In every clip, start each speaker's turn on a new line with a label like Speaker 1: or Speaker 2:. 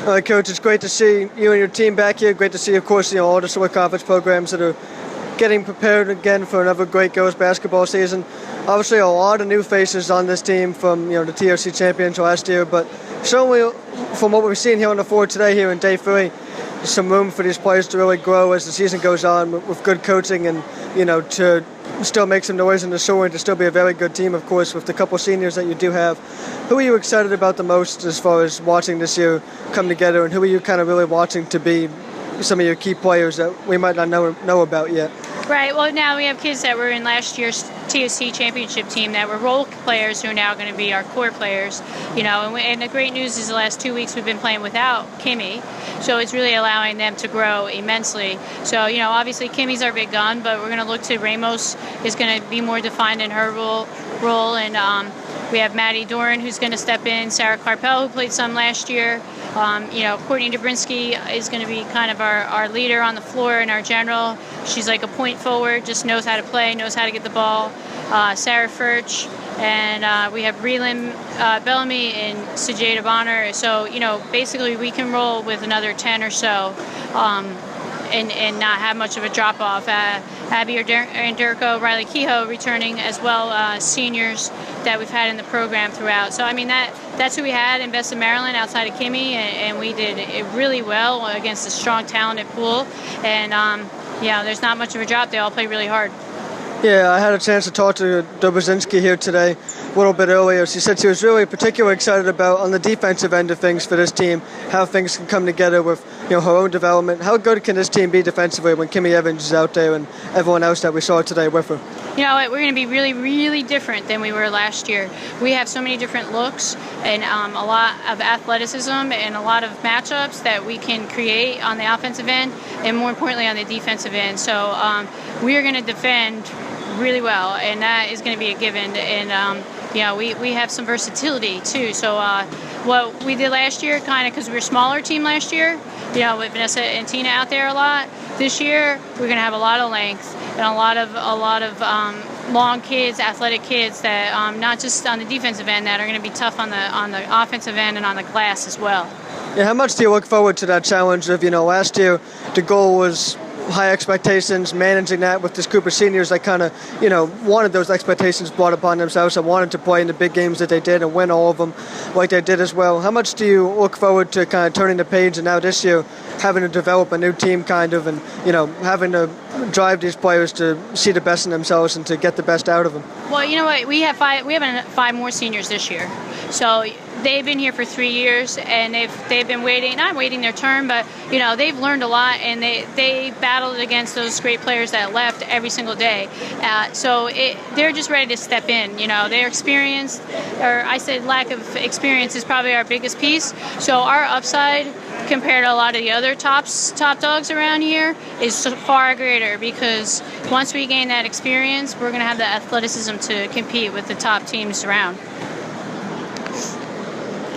Speaker 1: All right, Coach, it's great to see you and your team back here. Great to see, of course, all the Summer Conference programs that are getting prepared again for another great girls basketball season. Obviously, a lot of new faces on this team from the TRC champions last year, but certainly from what we've seen here on the floor today here in day 3, there's some room for these players to really grow as the season goes on with good coaching and, to still make some noise in the show and to still be a very good team, of course, with the couple seniors that you do have. Who are you excited about the most as far as watching this year come together, and who are you kind of really watching to be some of your key players that we might not know about yet?
Speaker 2: Right. Well, now we have kids that were in last year's TSC championship team that were role players who are now going to be our core players. And the great news is the last 2 weeks we've been playing without Kimmy, so it's really allowing them to grow immensely. So, obviously Kimmy's our big gun, but we're going to look to Ramos is going to be more defined in her role, and we have Maddie Doran who's going to step in, Sarah Karpell who played some last year. Courtney Dobrinsky is going to be kind of our leader on the floor and our general. She's like a point forward, just knows how to play, knows how to get the ball. Sarah Furch, and we have Reelan Bellamy and Sajeda Bonner. So, basically we can roll with another 10 or so and not have much of a drop-off. Abby Anderko, Riley Kehoe returning as well, seniors that we've had in the program throughout. So, that's who we had in Best of Maryland outside of Kimmy, and we did it really well against a strong, talented pool. And, there's not much of a drop. They all play really hard.
Speaker 1: Yeah, I had a chance to talk to Dobrinsky here today a little bit earlier. She said she was really particularly excited about, on the defensive end of things for this team, how things can come together with her own development. How good can this team be defensively when Kimmy Evans is out there and everyone else that we saw today with her?
Speaker 2: We're going to be really, really different than we were last year. We have so many different looks and a lot of athleticism and a lot of matchups that we can create on the offensive end and, more importantly, on the defensive end. So we are going to defend really well, and that is going to be a given. And we have some versatility too. So what we did last year, kind of because we were a smaller team last year, with Vanessa and Tina out there a lot. This year we're going to have a lot of length and a lot of long kids, athletic kids that not just on the defensive end that are going to be tough on the offensive end and on the glass as well.
Speaker 1: Yeah, how much do you look forward to that challenge of last year the goal was high expectations, managing that with this group of seniors that kind of, wanted those expectations brought upon themselves and wanted to play in the big games that they did and win all of them like they did as well. How much do you look forward to kind of turning the page and now this year having to develop a new team kind of and, having to drive these players to see the best in themselves and to get the best out of them?
Speaker 2: Well, you know what? We have five more seniors this year. So they've been here for 3 years, and they've been not waiting their turn, but they've learned a lot, and they battled against those great players that left every single day. So they're just ready to step in. Their experience, or I said lack of experience, is probably our biggest piece. So our upside compared to a lot of the other top dogs around here is far greater, because once we gain that experience, we're going to have the athleticism to compete with the top teams around.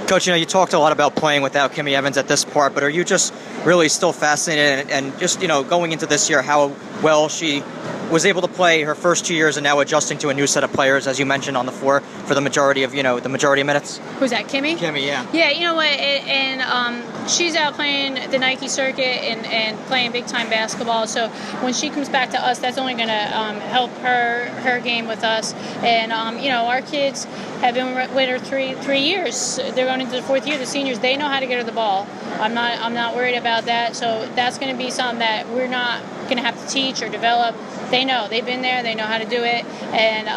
Speaker 3: Coach, you talked a lot about playing without Kimmy Evans at this part, but are you just really still fascinated and just, going into this year, how well she was able to play her first 2 years and now adjusting to a new set of players, as you mentioned, on the floor for the majority of minutes?
Speaker 2: Who's that, Kimmy?
Speaker 3: Kimmy, yeah.
Speaker 2: Yeah, you know what, and she's out playing the Nike circuit and playing big-time basketball, so when she comes back to us, that's only going to help her game with us. And, our kids have been with her three years. They're going into the fourth year. The seniors, they know how to get her the ball. I'm not worried about that, so that's going to be something that we're not going to have to teach or develop. They know. They've been there. They know how to do it. And,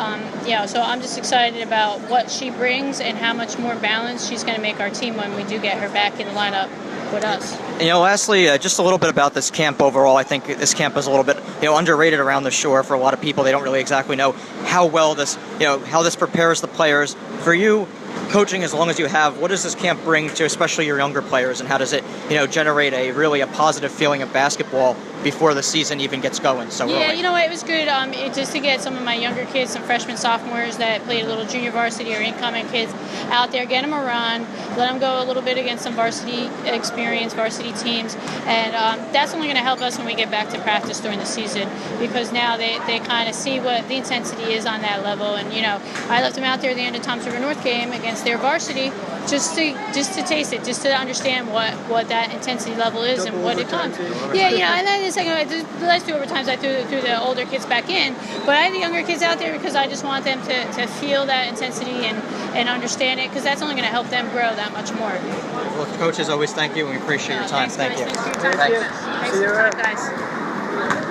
Speaker 2: so I'm just excited about what she brings and how much more balanced she's going to make our team when we do get her back in the lineup with us.
Speaker 3: Lastly, just a little bit about this camp overall. I think this camp is a little bit, underrated around the shore for a lot of people. They don't really exactly know how well this, how this prepares the players. For you, coaching as long as you have, what does this camp bring to especially your younger players, and how does it, generate a positive feeling of basketball before the season even gets going? So
Speaker 2: yeah, it was good just to get some of my younger kids, some freshmen, sophomores that played a little junior varsity or incoming kids out there, get them a run, let them go a little bit against some varsity experience, varsity teams, and that's only going to help us when we get back to practice during the season, because now they kind of see what the intensity is on that level. And I left them out there at the end of Tom's River North game against against their varsity, just to taste it, just to understand what that intensity level is and what it comes. Yeah, and then the second, the last 2 overtimes I threw the older kids back in, but I had the younger kids out there because I just want them to feel that intensity and understand it, because that's only going to help them grow that much more.
Speaker 3: Well, Coach, as always, thank you, and we appreciate your time.
Speaker 2: Thanks,
Speaker 3: thank
Speaker 2: guys.
Speaker 3: you.
Speaker 2: Thanks for your time. Thanks for your time, guys.